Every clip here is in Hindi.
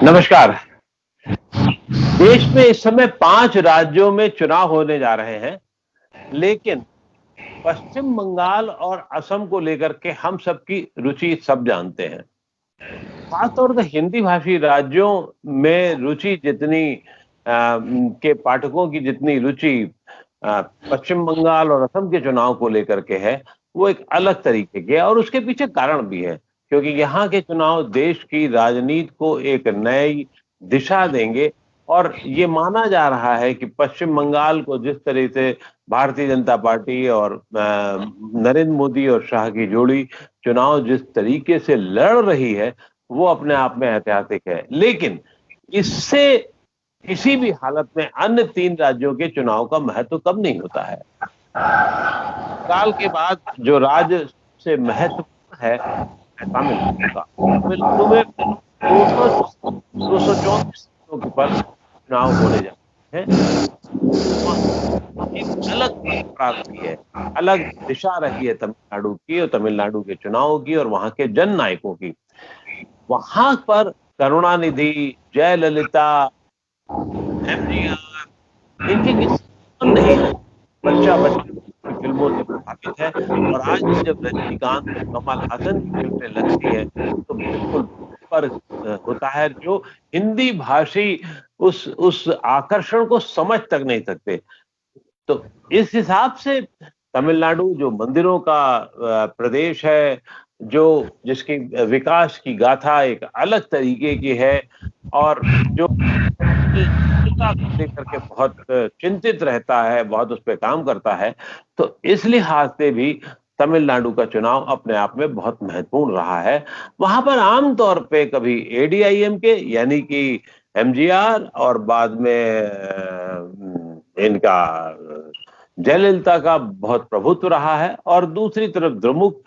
नमस्कार। देश में इस समय 5 राज्यों में चुनाव होने जा रहे हैं, लेकिन पश्चिम बंगाल और असम को लेकर के हम सबकी रुचि सब जानते हैं। खासतौर से हिंदी भाषी राज्यों में रुचि जितनी के पाठकों की जितनी रुचि पश्चिम बंगाल और असम के चुनाव को लेकर के है, वो एक अलग तरीके की है और उसके पीछे कारण भी है, क्योंकि यहाँ के चुनाव देश की राजनीति को एक नई दिशा देंगे और ये माना जा रहा है कि पश्चिम बंगाल को जिस तरह से भारतीय जनता पार्टी और नरेंद्र मोदी और शाह की जोड़ी चुनाव जिस तरीके से लड़ रही है, वो अपने आप में ऐतिहासिक है। लेकिन इससे किसी भी हालत में अन्य 3 राज्यों के चुनाव का महत्व कम नहीं होता है। साल के बाद जो राज्य से महत्वपूर्ण है तमिलनाडु का। तमिलनाडु में 234 सीटों पर चुनाव होने जा रहे हैं। एक अलग परंपरा रही है, अलग दिशा रही है तमिलनाडु की और तमिलनाडु के चुनाव की और वहां के जन नायकों की। वहां पर करुणानिधि, जयललिता, एमजीआर इनके किसी नहीं है। बच्चा बच्चा फिल्मों से प्रभावित है और आज भी जब रजनीकांत और कमल हासन की फिल्में लगती है तो बिल्कुल पर होता है जो हिंदी भाषी उस आकर्षण को समझ तक नहीं सकते। तो इस हिसाब से तमिलनाडु जो मंदिरों का प्रदेश है, जो जिसकी विकास की गाथा एक अलग तरीके की है और जो लेकर के बहुत चिंतित रहता है, बहुत उस पर काम करता है, तो इस लिहाज से भी तमिलनाडु का चुनाव अपने आप में बहुत महत्वपूर्ण रहा है। वहां पर आमतौर पे कभी एडीआईएमके यानी कि एमजीआर और बाद में इनका जयललिता का बहुत प्रभुत्व रहा है और दूसरी तरफ द्रमुक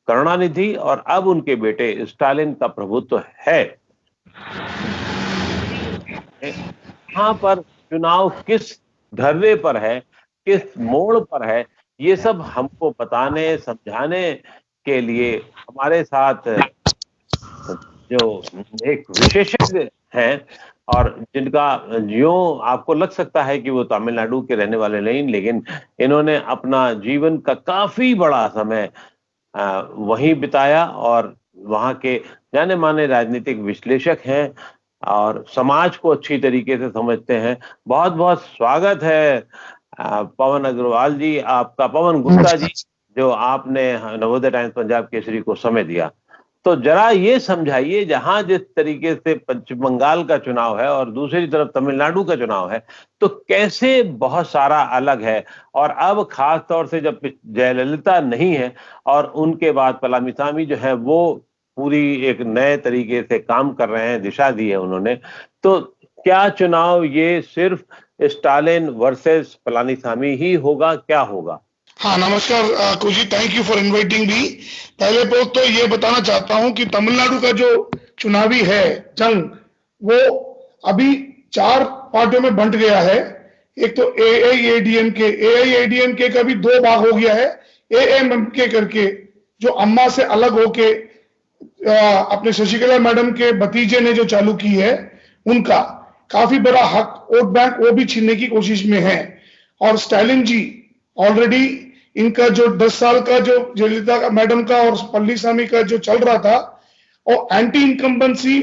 करुणानिधि और अब उनके बेटे स्टालिन का प्रभुत्व है। यहाँ पर चुनाव किस धर्रे पर है, किस मोड़ पर है, ये सब हमको बताने समझाने के लिए हमारे साथ जो एक विशेषज्ञ हैं और जिनका जो आपको लग सकता है कि वो तमिलनाडु के रहने वाले नहीं, लेकिन इन्होंने अपना जीवन का काफी बड़ा समय वहीं बिताया और वहां के जाने माने राजनीतिक विश्लेषक हैं और समाज को अच्छी तरीके से समझते हैं। बहुत बहुत स्वागत है पवन अग्रवाल जी आपका, पवन गुप्ता जी, जो आपने नवोदय टाइम्स पंजाब केसरी को समय दिया। तो जरा ये समझाइए, जहां जिस तरीके से पश्चिम बंगाल का चुनाव है और दूसरी तरफ तमिलनाडु का चुनाव है, तो कैसे बहुत सारा अलग है और अब खास तौर से जब जयललिता नहीं है और उनके बाद पलानीस्वामी जो है वो पूरी एक नए तरीके से काम कर रहे हैं, दिशा दी है उन्होंने, तो क्या चुनाव ये सिर्फ स्टालिन वर्सेस पलानीस्वामी ही होगा, क्या होगा? हाँ, नमस्कार कुजी, thank you for inviting me. पहले तो ये बताना चाहता हूं कि तमिलनाडु का जो चुनावी है जंग, वो अभी 4 पार्टियों में बंट गया है। एक तो एआईएडीएमके का भी 2 भाग हो गया है। एएमएमके करके जो अम्मा से अलग होके अपने शशिकला मैडम के भतीजे ने जो चालू की है, उनका काफी बड़ा हक वोट बैंक वो भी छीनने की कोशिश में है। और स्टालिन जी ऑलरेडी इनका जो 10 साल का जो जयललिता का मैडम का और पलानीस्वामी का जो चल रहा था, और एंटी इनकम्बेंसी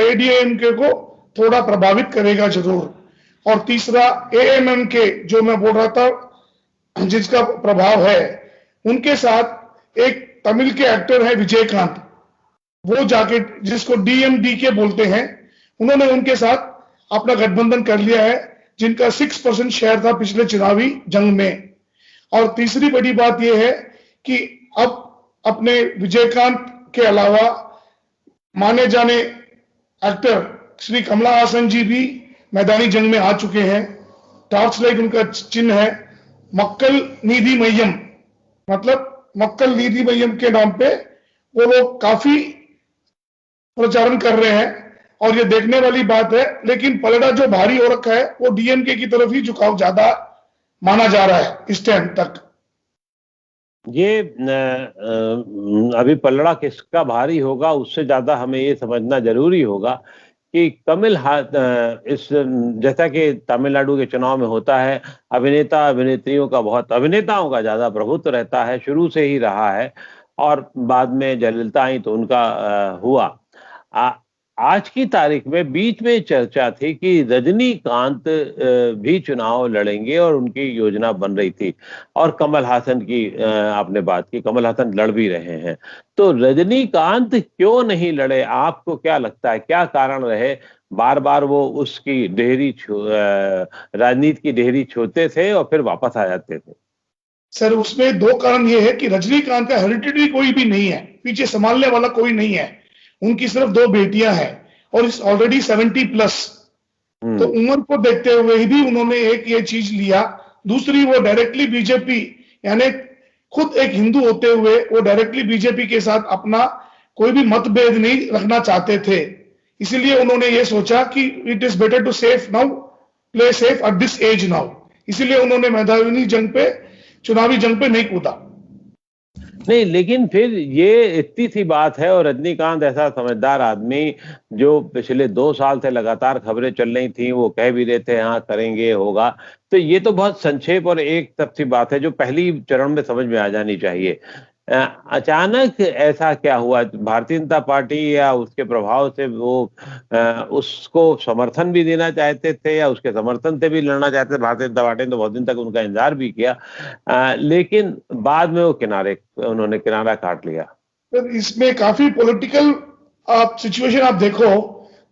एडीएमके को थोड़ा प्रभावित करेगा जरूर। और तीसरा एएमएमके जो मैं बोल रहा था जिसका प्रभाव है, उनके साथ एक तमिल के एक्टर है विजयकांत, वो जाके जिसको डीएमडीके बोलते हैं, उन्होंने उनके साथ अपना गठबंधन कर लिया है, जिनका 6% शेयर था पिछले चुनावी जंग में। और तीसरी बड़ी बात यह है कि अब अपने विजयकांत के अलावा माने जाने एक्टर श्री कमला हासन जी भी मैदानी जंग में आ चुके हैं। टॉर्च लाइट उनका चिन्ह है, मक्कल नीधि मय्यम, मतलब मक्कल नीधि मय्यम के नाम पे वो लोग काफी प्रचारण कर रहे हैं और ये देखने वाली बात है। लेकिन पलड़ा जो भारी हो रखा है वो डीएमके की तरफ ही झुकाव ज्यादा माना जा रहा है इस टाइम तक। ये अभी पलड़ा किसका भारी होगा, उससे ज्यादा हमें ये समझना जरूरी होगा कि इस जैसा कि तमिलनाडु के चुनाव में होता है, अभिनेता अभिनेत्रियों का बहुत, अभिनेताओं का ज्यादा प्रभुत्व रहता है, शुरू से ही रहा है, और बाद में जयललिता आई तो उनका हुआ। आ, आज की तारीख में बीच में चर्चा थी कि रजनीकांत भी चुनाव लड़ेंगे और उनकी योजना बन रही थी, और कमल हासन की आपने बात की, कमल हासन लड़ भी रहे हैं। तो रजनीकांत क्यों नहीं लड़े? आपको क्या लगता है, क्या कारण रहे? बार बार वो उसकी राजनीति की डेहरी छोड़ते थे और फिर वापस आ जाते थे। सर, उसमें दो कारण ये है कि रजनीकांत का हेरिडिटी कोई भी नहीं है, पीछे संभालने वाला कोई नहीं है। उनकी सिर्फ 2 बेटियां हैं और इस ऑलरेडी 70+। तो उम्र को देखते हुए भी उन्होंने एक ये चीज लिया। दूसरी, वो डायरेक्टली बीजेपी, यानी खुद एक हिंदू होते हुए वो डायरेक्टली बीजेपी के साथ अपना कोई भी मतभेद नहीं रखना चाहते थे। इसीलिए उन्होंने ये सोचा कि it is better to safe now, play safe at this age now. इसीलिए उन्होंने मैदानी जंग पे, चुनावी जंग पे नहीं कूदा। नहीं, लेकिन फिर ये इतनी सी बात है, और रजनीकांत ऐसा समझदार आदमी जो पिछले 2 साल से लगातार खबरें चल रही थी, वो कह भी रहे थे हाँ करेंगे, होगा। तो ये तो बहुत संक्षेप और एक तरफ सी बात है जो पहली चरण में समझ में आ जानी चाहिए। अचानक ऐसा क्या हुआ? भारतीय जनता पार्टी या उसके प्रभाव से वो उसको समर्थन भी देना चाहते थे या उसके समर्थन से भी लड़ना चाहते थे? भारतीय जनता पार्टी ने तो बहुत दिन तक उनका इंतजार भी किया, लेकिन बाद में वो उन्होंने किनारा काट लिया। तो इसमें काफी पॉलिटिकल आप सिचुएशन आप देखो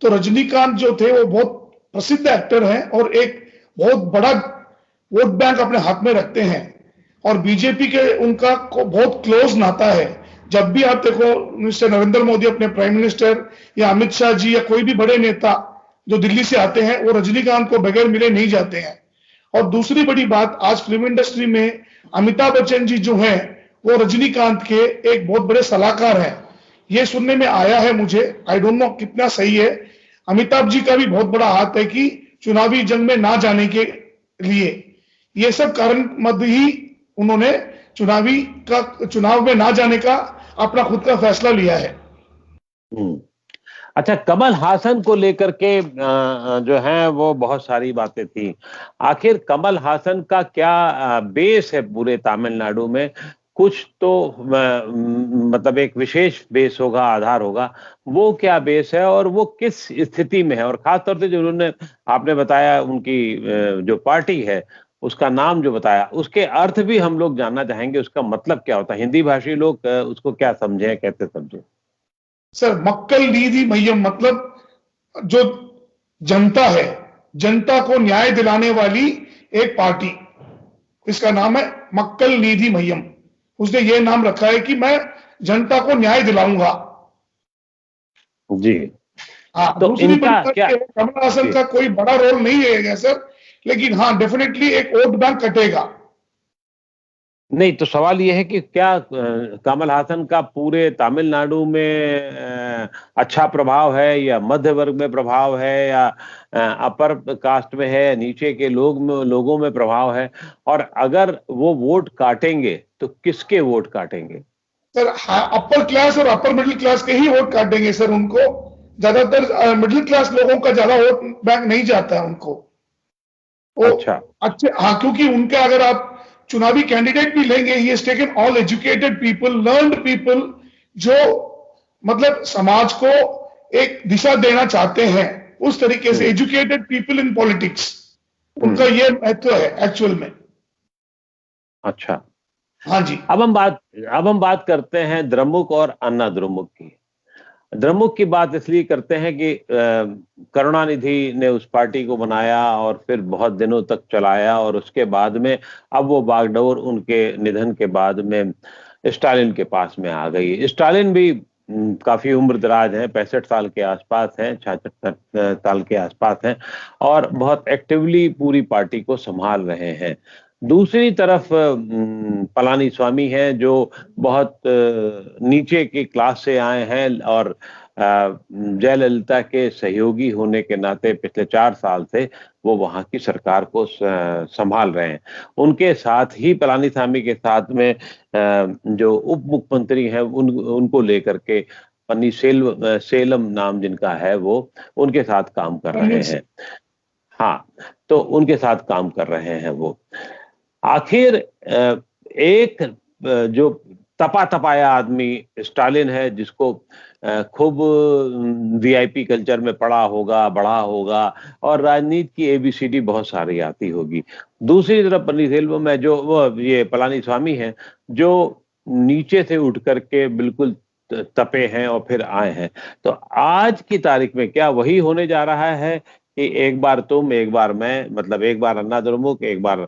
तो रजनीकांत जो थे वो बहुत प्रसिद्ध एक्टर हैं और एक बहुत बड़ा वोट बैंक अपने हाथ में रखते हैं, और बीजेपी के उनका बहुत क्लोज नाता है। जब भी आप देखो मिस्टर नरेंद्र मोदी अपने प्राइम मिनिस्टर या अमित शाह जी या कोई भी बड़े नेता जो दिल्ली से आते हैं, वो रजनीकांत को बगैर मिले नहीं जाते हैं। और दूसरी बड़ी बात, आज फिल्म इंडस्ट्री में अमिताभ बच्चन जी जो हैं वो रजनीकांत के एक बहुत बड़े सलाहकार हैं। ये सुनने में आया है मुझे, आई डोंट नो कितना सही है। अमिताभ जी का भी बहुत बड़ा हाथ है कि चुनावी जंग में ना जाने के लिए, ये सब कारण मद ही उन्होंने चुनाव में ना जाने का अपना खुद का फैसला लिया है। अच्छा, कमल हासन को लेकर के जो है वो बहुत सारी बातें थी। आखिर कमल हासन का क्या बेस है पूरे तमिलनाडु में? कुछ तो मतलब एक विशेष बेस होगा, आधार होगा। वो क्या बेस है और वो किस स्थिति में है? और खासतौर से जो उन्होंने आपने बताया उनकी जो पार्टी है उसका नाम जो बताया, उसके अर्थ भी हम लोग जानना चाहेंगे। उसका मतलब क्या होता है? हिंदी भाषी लोग उसको क्या समझे, कैसे समझे? सर, मक्कल नीधि मह्यम मतलब जो जनता है, जनता को न्याय दिलाने वाली एक पार्टी, इसका नाम है मक्कल नीधि मह्यम। उसने ये नाम रखा है कि मैं जनता को न्याय दिलाऊंगा। जी हाँ, तो दूसरी इनका क्या, कमल हासन का कोई बड़ा रोल नहीं है सर, लेकिन हाँ डेफिनेटली एक वोट बैंक कटेगा। नहीं तो सवाल यह है कि क्या कमल हासन का पूरे तमिलनाडु में अच्छा प्रभाव है, या मध्य वर्ग में प्रभाव है, या अपर कास्ट में है, या नीचे के लोगों में प्रभाव है? और अगर वो वोट काटेंगे तो किसके वोट काटेंगे? सर, अपर क्लास और अपर मिडिल क्लास के ही वोट काटेंगे सर। उनको ज्यादातर मिडिल क्लास लोगों का ज्यादा वोट बैंक नहीं जाता है उनको। अच्छा, अच्छे, हाँ, क्योंकि उनका अगर आप चुनावी कैंडिडेट भी लेंगे, he has taken all educated people, learned people, जो मतलब समाज को एक दिशा देना चाहते हैं, उस तरीके से एजुकेटेड पीपल इन पॉलिटिक्स, उनका ये महत्व है एक्चुअल में। अच्छा, हाँ जी। अब हम बात करते हैं द्रमुक और अन्ना द्रमुक की। द्रमुक की बात इसलिए करते हैं कि करुणानिधि ने उस पार्टी को बनाया और फिर बहुत दिनों तक चलाया, और उसके बाद में अब वो बागडोर उनके निधन के बाद में स्टालिन के पास में आ गई। स्टालिन भी काफी उम्र दराज हैं, 65 साल के आसपास हैं, 66 साल के आसपास हैं, और बहुत एक्टिवली पूरी पार्टी को संभाल रहे हैं। दूसरी तरफ पलानीस्वामी हैं जो बहुत नीचे की क्लास से आए हैं, और जयललिता के सहयोगी होने के नाते पिछले 4 साल से वो वहां की सरकार को संभाल रहे हैं। उनके साथ ही पलानीस्वामी के साथ में जो उप मुख्यमंत्री हैं उनको लेकर के सेलम नाम जिनका है वो उनके साथ काम कर रहे हैं। हाँ, तो उनके साथ काम कर रहे हैं वो। आखिर एक जो तपा तपाया आदमी स्टालिन है, जिसको खूब वीआईपी कल्चर में पढ़ा होगा, बढ़ा होगा और राजनीति की एबीसीडी बहुत सारी आती होगी। दूसरी तरफ पन्नीरसेल्वम है, जो वो ये पलानीस्वामी है, जो नीचे से उठ करके बिल्कुल तपे हैं और फिर आए हैं। तो आज की तारीख में क्या वही होने जा रहा है कि एक बार तुम, एक बार मैं, मतलब एक बार अन्ना द्रमुक, एक बार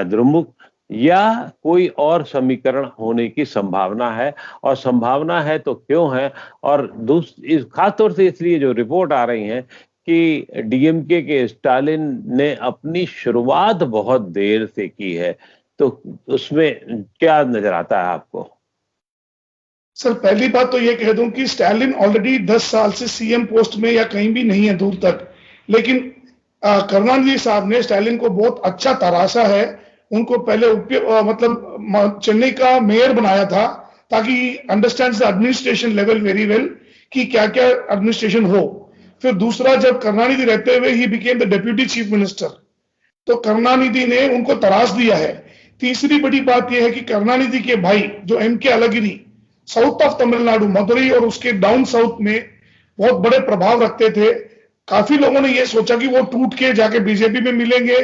द्रमुक, या कोई और समीकरण होने की संभावना है? और संभावना है तो क्यों है? और इस खासतौर से इसलिए जो रिपोर्ट आ रही है कि डीएमके के स्टालिन ने अपनी शुरुआत बहुत देर से की है, तो उसमें क्या नजर आता है आपको? सर, पहली बात तो ये कह दूं कि स्टालिन ऑलरेडी 10 साल से सीएम पोस्ट में या कहीं भी नहीं है दूर तक, लेकिन करुणानिधि साहब ने स्टालिन को बहुत अच्छा तराशा है। उनको पहले मतलब चेन्नई का मेयर बनाया था ताकि understand the administration level very well कि क्या क्या एडमिनिस्ट्रेशन हो। फिर दूसरा, जब करुणानिधि रहते हुए he became the deputy chief minister, तो करुणानिधि ने उनको तराश दिया है। तीसरी बड़ी बात यह है कि करुणानिधि के भाई जो MK. Alagiri south of Tamil Nadu, Madurai और उसके डाउन साउथ में बहुत बड़े प्रभाव रखते थे। काफी लोगों ने यह सोचा कि वो टूट के जाके बीजेपी में मिलेंगे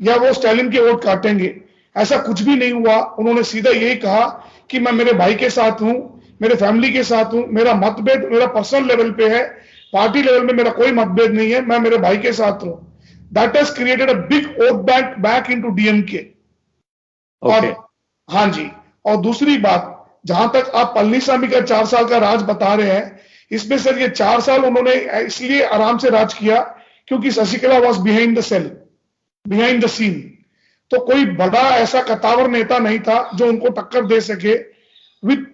या वो स्टालिन के वोट काटेंगे। ऐसा कुछ भी नहीं हुआ। उन्होंने सीधा यही कहा कि मैं मेरे भाई के साथ हूं, मेरे फैमिली के साथ हूं, मेरा मतभेद मेरा पर्सनल लेवल पे है, पार्टी लेवल में मेरा कोई मतभेद नहीं है, मैं मेरे भाई के साथ हूं। That has created a big vote bank back into DMK. और हाँ जी, और दूसरी बात, जहां तक आप पलनीसामी का 4 साल का राज बता रहे हैं, इसमें सर ये 4 साल उन्होंने इसलिए आराम से राज किया क्योंकि Sasikala was behind the cell, behind the scene. तो कोई बड़ा ऐसा कतावर नेता नहीं था जो उनको टक्कर दे सके विद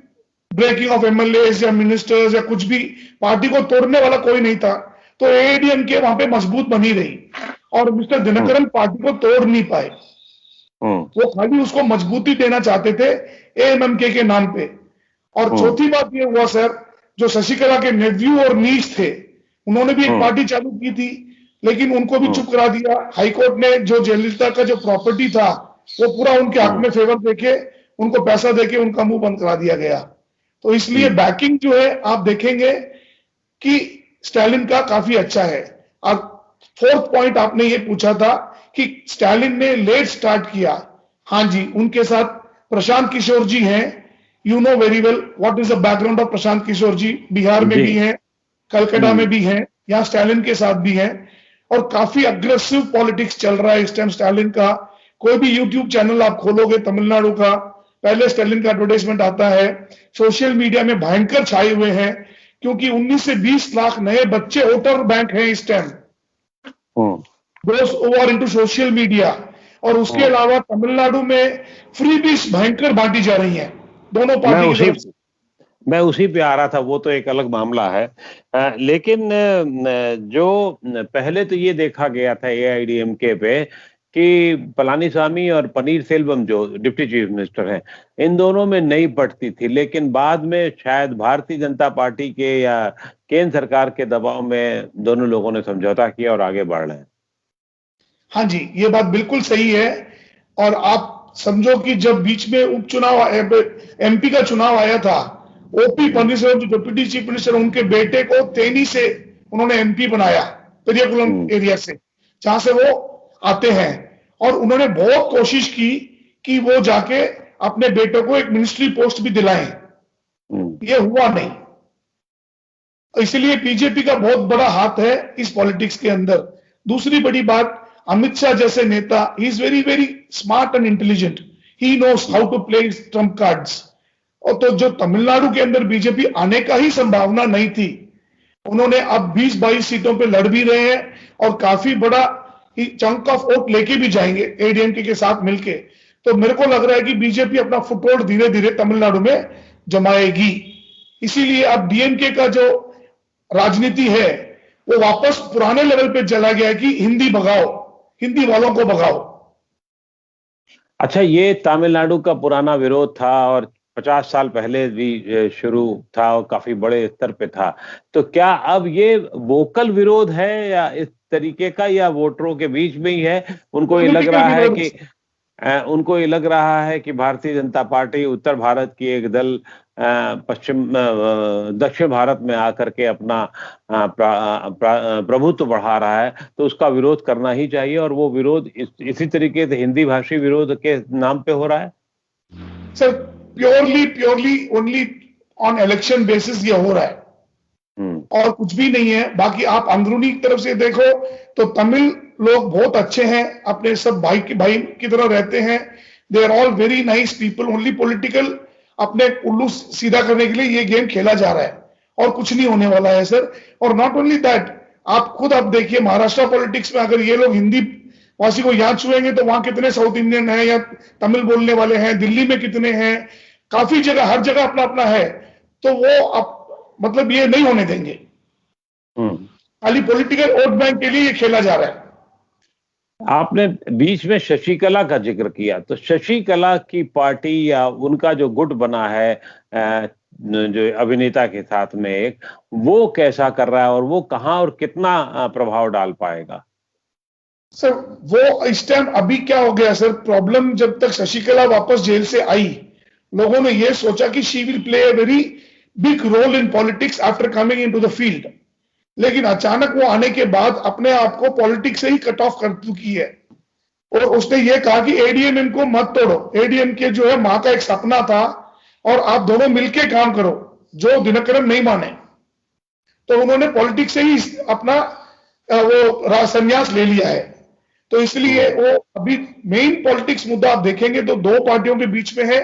ब्रेकिंग ऑफ एमएलएस या मिनिस्टर्स या कुछ भी। पार्टी को तोड़ने वाला कोई नहीं था, तो एआईएडीएम के वहां पे मजबूत बनी रही और मिस्टर दिनकरन पार्टी को तोड़ नहीं पाए। वो खाली उसको मजबूती देना चाहते थे एएमएमके के नाम पे। और चौथी बात ये हुआ सर, जो शशिकला के नेव्यू और नीस थे, उन्होंने भी एक पार्टी चालू की थी, लेकिन उनको भी चुप करा दिया। हाईकोर्ट ने जो जयललिता का जो प्रॉपर्टी था वो पूरा उनके हक में फेवर देके उनको पैसा देके उनका मुंह बंद करा दिया गया। तो इसलिए बैकिंग जो है आप देखेंगे कि स्टालिन का काफी अच्छा है। और फोर्थ पॉइंट आपने ये पूछा था कि स्टालिन ने लेट स्टार्ट किया। हाँ जी, उनके साथ प्रशांत किशोर जी हैं। You know very well what is the background of Prashant Kishor ji. Bihar में भी हैं, कलकत्ता में भी हैं, यहाँ स्टालिन के साथ भी हैं। और काफी अग्रेसिव पॉलिटिक्स चल रहा है इस टाइम स्टालिन का। कोई भी यूट्यूब चैनल आप खोलोगे तमिलनाडु का, पहले स्टालिन का एडवर्टाइजमेंट आता है। सोशल मीडिया में भयंकर छाए हुए हैं, क्योंकि 19 से 20 लाख नए बच्चे वोटर बैंक हैं इस टाइम, दोस्त ओवर इनटू सोशल मीडिया। और उसके अलावा तमिलनाडु में फ्री बीस भयंकर बांटी जा रही हैं दोनों पार्टी की तरफ से। मैं उसी पे आ रहा था, वो तो एक अलग मामला है। लेकिन जो पहले तो ये देखा गया था एआईएडीएमके पे कि पलानीस्वामी और पनीरसेल्वम जो डिप्टी चीफ मिनिस्टर हैं, इन दोनों में नहीं पटती थी, लेकिन बाद में शायद भारतीय जनता पार्टी के या केंद्र सरकार के दबाव में दोनों लोगों ने समझौता किया और आगे बढ़ रहे हैं। हाँ जी, ये बात बिल्कुल सही है। और आप समझो कि जब बीच में उपचुनाव एमपी का चुनाव आया था, ओपी पन्नीरसेल्वम जो डिप्टी चीफ मिनिस्टर, उनके बेटे को तेनी से उन्होंने एमपी बनाया, पेरियाकुलम एरिया से, जहां से वो आते हैं। और उन्होंने बहुत कोशिश की कि वो जाके अपने बेटे को एक मिनिस्ट्री पोस्ट भी दिलाएं। ये हुआ नहीं। इसलिए बीजेपी का बहुत बड़ा हाथ है इस पॉलिटिक्स के अंदर। दूसरी बड़ी बात, अमित शाह जैसे नेता, he is very very smart and intelligent, he knows how to play trump cards. और तो जो तमिलनाडु के अंदर बीजेपी आने का ही संभावना नहीं थी, उन्होंने अब 20-22 सीटों पे लड़ भी रहे हैं और काफी बड़ा चंक ऑफ वोट लेके भी जाएंगे एडीएमके के साथ मिलके। तो मेरे को लग रहा है कि बीजेपी अपना फुटहोल्ड धीरे धीरे तमिलनाडु में जमाएगी। इसीलिए अब डीएमके का जो राजनीति है वो वापस पुराने लेवल पे चला गया है कि हिंदी भगाओ, हिंदी वालों को भगाओ। अच्छा, ये तमिलनाडु का पुराना विरोध था और 50 साल पहले भी शुरू था और काफी बड़े स्तर पे था। तो क्या अब ये वोकल विरोध है या इस तरीके का, या वोटरों के बीच में ही है? उनको ये लग पॉलिटिकल रहा है विरोध। कि उनको ये लग रहा है कि भारतीय जनता पार्टी उत्तर भारत की एक दल दक्षिण भारत में आकर के अपना प्रभुत्व बढ़ा रहा है, तो उसका विरोध करना ही चाहिए, और वो विरोध इसी तरीके से हिंदी भाषी विरोध के नाम पे हो रहा है। Sir purely only on election basis ये हो रहा है और कुछ भी नहीं है। बाकी आप अंदरूनी तरफ से देखो तो तमिल लोग बहुत अच्छे हैं, अपने सब भाई की तरह रहते हैं। They are all very nice people. Only political अपने उल्लू सीधा करने के लिए ये गेम खेला जा रहा है और कुछ नहीं होने वाला है सर। और नॉट ओनली दैट, आप खुद आप देखिए महाराष्ट्र पॉलिटिक्स में अगर ये लोग हिंदी वासी को यहाँ छुएंगे तो वहां कितने साउथ इंडियन हैं या तमिल बोलने वाले हैं, दिल्ली में कितने हैं, काफी जगह, हर जगह अपना अपना है। तो वो आप मतलब ये नहीं होने देंगे। खाली पॉलिटिकल वोट बैंक के लिए ये खेला जा रहा है। आपने बीच में शशिकला का जिक्र किया, तो शशिकला की पार्टी या उनका जो गुट बना है जो अभिनेता के साथ में एक, वो कैसा कर रहा है और वो कहां और कितना प्रभाव डाल पाएगा? सर वो इस टाइम अभी क्या हो गया सर, प्रॉब्लम जब तक शशिकला वापस जेल से आई, लोगों ने ये सोचा कि she will play a very big role in politics after coming into the field. लेकिन अचानक वो आने के बाद अपने आप को पॉलिटिक्स से ही कट ऑफ कर चुकी है और उसने ये कहा कि एडीएमएम को मत तोड़ो, एडीएम के जो है मां का एक सपना था और आप दोनों मिलके काम करो, जो दिनकरन नहीं माने। तो उन्होंने पॉलिटिक्स से ही अपना वो संन्यास ले लिया है। तो इसलिए वो अभी मेन पॉलिटिक्स मुद्दा आप देखेंगे तो दो पार्टियों के बीच में है।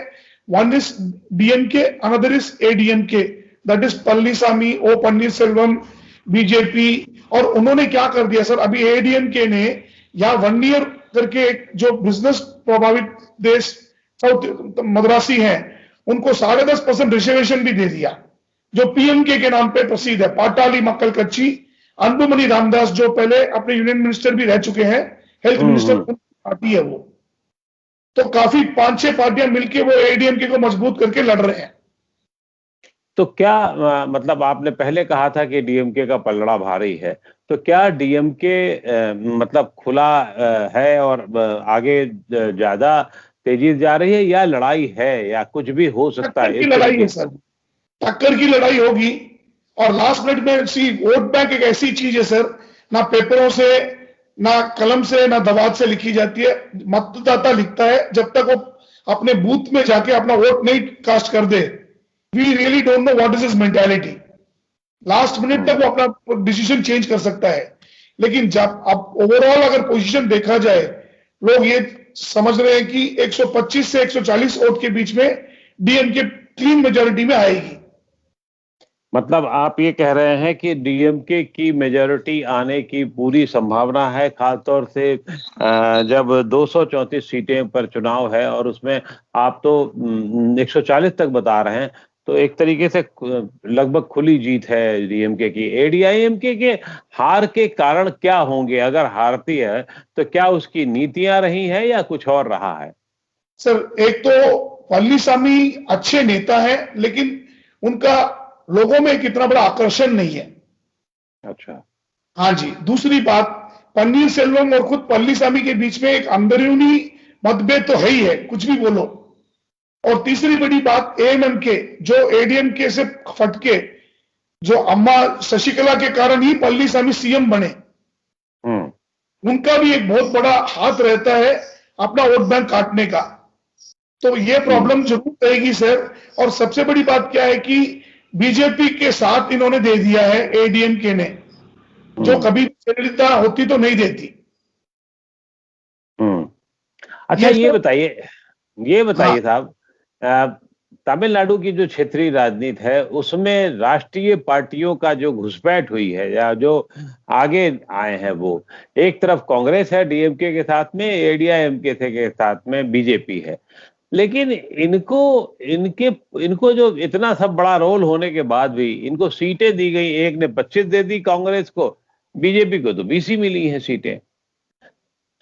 One is DMK, another is ADMK, that is Palaniswami, O Panneerselvam, BJP. और उन्होंने क्या कर दिया सर, अभी एडीएमके ने या 1 ईयर करके एक जो बिजनेस प्रभावित देश साउथ मद्रासी हैं उनको 10.5% रिजर्वेशन भी दे दिया, जो पीएमके के नाम पे प्रसिद्ध है। पाटाली मक्कल कच्ची, अनबुमनी रामदास जो पहले अपने यूनियन मिनिस्टर भी रह चुके हैं, हेल्थ मिनिस्टर पार्टी है वो। तो काफी 5-6 पार्टियां मिलकर वो एडीएमके को मजबूत करके लड़ रहे हैं। तो क्या मतलब आपने पहले कहा था कि डीएमके का पलड़ा भारी है, तो क्या डीएमके मतलब खुला है और आगे ज्यादा तेजी जा रही है, या लड़ाई है, या कुछ भी हो सकता है? टक्कर की लड़ाई है सर, टक्कर की लड़ाई होगी। और लास्ट मिनट में सी वोट बैंक एक ऐसी चीज है सर, ना पेपरों से, ना कलम से, ना दवात से लिखी जाती है। मतदाता लिखता है, जब तक वो अपने बूथ में जाके अपना वोट नहीं कास्ट कर दे, we really don't know what is his mentality. Last minute तक वो अपना डिसीजन चेंज कर सकता है। लेकिन जब अब ओवरऑल अगर पोजीशन देखा जाए, लोग ये समझ रहे हैं कि 125 से 140 वोट के बीच में डीएमके क्लीन मेजोरिटी में आएगी। मतलब आप ये कह रहे हैं कि डीएमके की मेजॉरिटी आने की पूरी संभावना है, खासतौर से जब 234 सीटें पर चुनाव है और उसमें आप तो 140 तक बता रहे हैं, तो एक तरीके से लगभग खुली जीत है डीएमके की। एडीआईएमके के हार के कारण क्या होंगे? अगर हारती है तो क्या उसकी नीतियां रही हैं या कुछ और रहा है? सर एक तो पल्लीसामी अच्छे नेता है, लेकिन उनका लोगों में कितना बड़ा आकर्षण नहीं है। अच्छा, हाँ जी। दूसरी बात, पन्नीर सेल्वम और खुद पल्लीसामी के बीच में एक अंदरूनी मतभेद तो है ही है, कुछ भी बोलो। और तीसरी बड़ी बात, एएमएमके जो एडीएमके से फटके, जो अम्मा शशिकला के कारण ही पल्लीसामी सीएम बने, उनका भी एक बहुत बड़ा हाथ रहता है अपना वोट बैंक काटने का। तो ये प्रॉब्लम जरूर रहेगी सर। और सबसे बड़ी बात क्या है कि बीजेपी के साथ इन्होंने दे दिया है एडीएमके ने, जो कभी जयललिता होती तो नहीं देती। अच्छा, ये बताइए साहब, तमिलनाडु की जो क्षेत्रीय राजनीति है उसमें राष्ट्रीय पार्टियों का जो घुसपैठ हुई है या जो आगे आए हैं, वो एक तरफ कांग्रेस है डीएमके के साथ में, एडीआईएमके के साथ में बीजेपी है, लेकिन इनको जो इतना सब बड़ा रोल होने के बाद भी इनको सीटें दी गई। एक ने 25 दे दी कांग्रेस को, बीजेपी को तो 20 ही मिली हैं सीटें।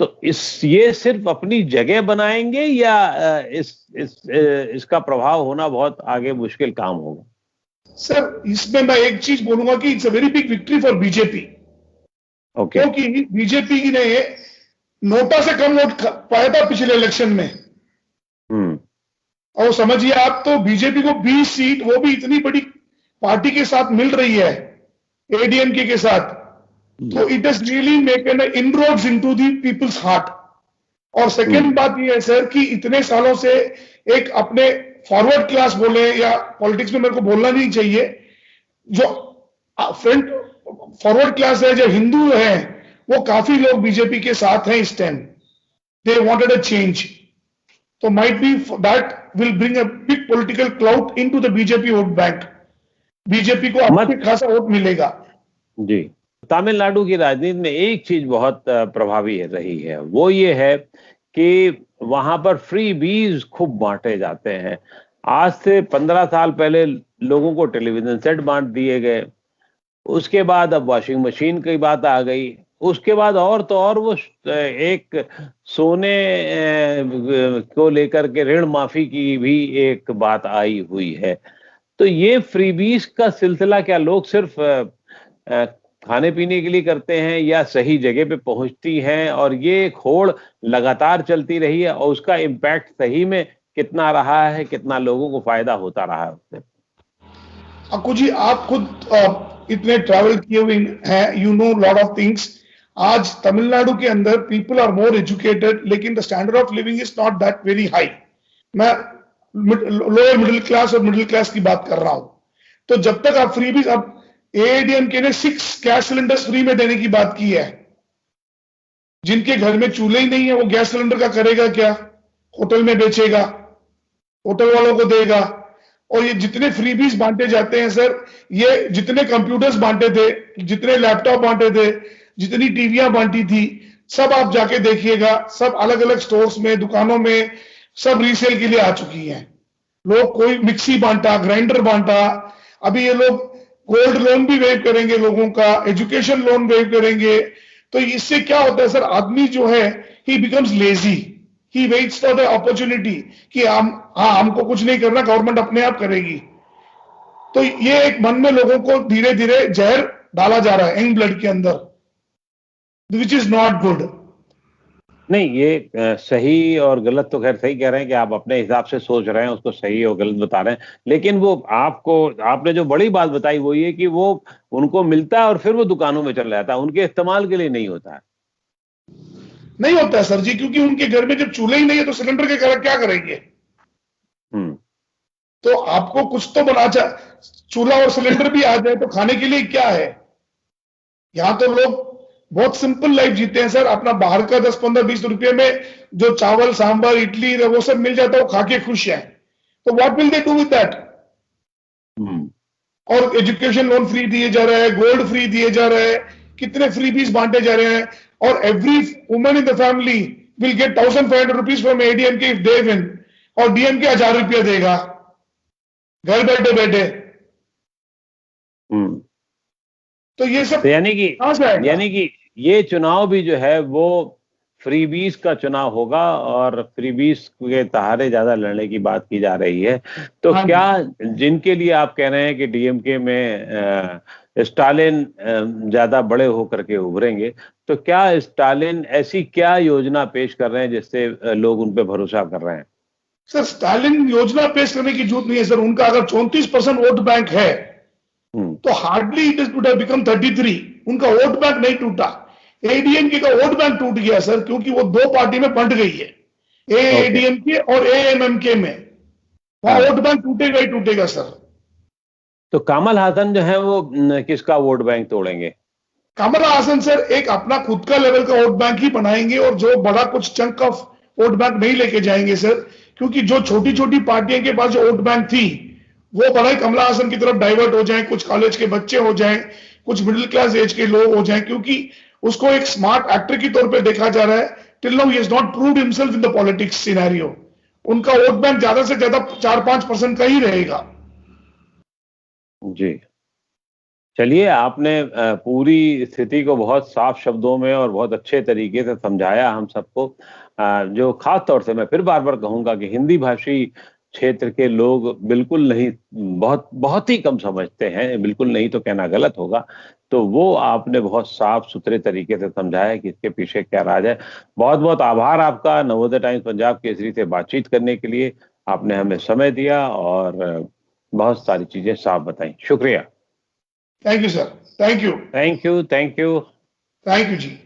तो ये सिर्फ अपनी जगह बनाएंगे या इसका प्रभाव होना बहुत आगे मुश्किल काम होगा? सर, इसमें मैं एक चीज बोलूंगा कि it's a very big victory for BJP. Okay. क्योंकि बीजेपी ने नोटा से कम वोट पाया था पिछले इलेक्शन में। और समझिए आप, तो बीजेपी को 20 सीट, वो भी इतनी बड़ी पार्टी के साथ मिल रही है, एडीएमके के साथ, तो it is really making inroads into the people's heart. और सेकंड बात ये है सर कि इतने सालों से एक अपने फॉरवर्ड क्लास बोले, या पॉलिटिक्स में मेरे को बोलना नहीं चाहिए, जो फ्रंट फॉरवर्ड क्लास है, जो हिंदू है, वो काफी लोग बीजेपी के साथ हैं इस time. They wanted a change, तो might be that will bring a big political cloud into the BJP vote bank. BJP को अच्छा खासा वोट मिलेगा। जी। तमिलनाडु की राजनीति में एक चीज बहुत प्रभावी रही है, वो ये है कि वहां पर फ्री बीज खूब बांटे जाते हैं। आज से 15 साल पहले लोगों को टेलीविजन सेट बांट दिए गए, उसके बाद अब वॉशिंग मशीन की बात आ गई, उसके बाद और तो और वो एक सोने को लेकर के ऋण माफी की भी एक बात आई हुई है। तो ये फ्रीबीज का सिलसिला क्या लोग सिर्फ खाने पीने के लिए करते हैं या सही जगह पे पहुंचती हैं, और ये एक होड़ लगातार चलती रही है और उसका इम्पैक्ट सही में कितना रहा है, कितना लोगों को फायदा होता रहा है उससे? अक्कू जी, आप खुद इतने ट्रैवल किए हुए हैं, you know lot of things. आज तमिलनाडु के अंदर पीपल आर मोर एजुकेटेड, लेकिन the standard of living is not that very high. मैं लोअर मिडिल क्लास और मिडिल क्लास की बात कर रहा हूं। तो जब तक आप फ्री भी, अब एआईएडीएमके ने 6 गैस सिलेंडर्स फ्री में देने की बात की है। जिनके घर में चूल्हे ही नहीं है, वो गैस सिलेंडर का करेगा क्या? होटल में बेचेगा, होटल वालों को देगा। और ये जितने फ्रीबीज बांटे जाते हैं सर, ये जितने कंप्यूटर्स बांटे थे, जितने लैपटॉप बांटे थे, जितनी टीवियां बांटी थी, सब आप जाके देखिएगा, सब अलग अलग स्टोर्स में, दुकानों में, सब रीसेल के लिए आ चुकी हैं। लोग कोई मिक्सी बांटा, ग्राइंडर बांटा। अभी ये लोग गोल्ड लोन भी वेव करेंगे, लोगों का एजुकेशन लोन वेव करेंगे। तो इससे क्या होता है सर, आदमी जो है ही becomes lazy, he waits for the opportunity कि हमको कुछ नहीं करना, गवर्नमेंट अपने आप करेगी। तो ये एक मन में लोगों को धीरे धीरे जहर डाला जा रहा है यंग ब्लड के अंदर, विच इज नॉट गुड। नहीं, ये सही और गलत तो खैर सही कह रहे हैं कि आप अपने हिसाब से सोच रहे हैं, उसको सही और गलत बता रहे हैं, लेकिन वो आपने जो बड़ी बात बताई वो ये कि वो उनको मिलता है और फिर वो दुकानों में चल जाता है, उनके इस्तेमाल के लिए नहीं होता है। नहीं होता है सर जी, क्योंकि उनके घर में जब चूल्हे ही नहीं है तो सिलेंडर के क्या करेंगे? तो आपको कुछ तो चूल्हा और सिलेंडर भी आ जाए तो खाने के लिए क्या है? यहां तो लोग बहुत सिंपल लाइफ जीते हैं सर। अपना बाहर का 10, 15, 20 रुपए में जो चावल, सांभर, इडली वो सब मिल जाता है, वो खा के खुश है। तो what will they do with that? और एजुकेशन लोन फ्री दिए जा रहा है, गोल्ड फ्री दिए जा रहा है, कितने फ्री बीज बांटे जा रहे हैं। और every woman in the family will get 1500 rupees from ADMK if they win, और डीएमके 1000 रुपया देगा घर बैठे बैठे। तो ये सब तो यानी कि ये चुनाव भी जो है वो फ्रीबीज का चुनाव होगा और फ्रीबीज के सहारे ज्यादा लड़ने की बात की जा रही है। तो क्या जिनके लिए आप कह रहे हैं कि डीएमके में स्टालिन ज्यादा बड़े होकर के उभरेंगे, तो क्या स्टालिन ऐसी क्या योजना पेश कर रहे हैं जिससे लोग उन पे भरोसा कर रहे हैं? सर, स्टालिन योजना पेश करने की जरूरत नहीं है सर। उनका अगर 34% वोट बैंक है तो hardly it is to become 33। उनका वोट बैंक नहीं टूटा, एडीएमके का वोट बैंक टूट गया सर, क्योंकि वो 2 पार्टी में बंट गई है, एडीएमके और एएमएमके में। वहां वोट बैंक टूटेगा ही टूटेगा सर। तो कमल हासन जो है वो किसका वोट बैंक तोड़ेंगे? कमल हासन सर एक अपना खुद का लेवल का वोट बैंक ही बनाएंगे, और जो बड़ा कुछ चंक ऑफ वोट बैंक नहीं लेके जाएंगे सर, क्योंकि जो छोटी छोटी पार्टियों के पास जो वोट बैंक थी वो बड़ा ही कमला हासन की तरफ डाइवर्ट हो जाए, कुछ कॉलेज के बच्चे हो जाएं, कुछ मिडिल क्लास एज के लोग हो जाएं, क्योंकि उसको एक स्मार्ट एक्टर की तौर पे देखा जा रहा है। Till now he has not proved himself in the politics scenario. उनका वोट बैंक ज्यादा से ज्यादा 4-5% का ही रहेगा। जी, चलिए, आपने पूरी स्थिति को बहुत साफ शब्दों में और बहुत अच्छे तरीके से समझाया हम सबको। जो खास तौर से मैं फिर बार-बार कहूँगा कि हिंदी भाषी क्षेत्र के लोग बिल्कुल नहीं, बहुत बहुत ही कम समझते हैं, बिल्कुल नहीं तो कहना गलत होगा। तो वो आपने बहुत साफ-सुथरे तरीके से समझाया कि इसके पीछे क्या राज है। बहुत-बहुत आभार आपका नवोदय टाइम्स पंजाब केसरी से बातचीत करने के लिए। आपने हमें समय दिया और बहुत सारी चीज़ें साफ बताई। शुक्रिया। Thank you sir, thank you. Thank you, thank you. Thank you ji.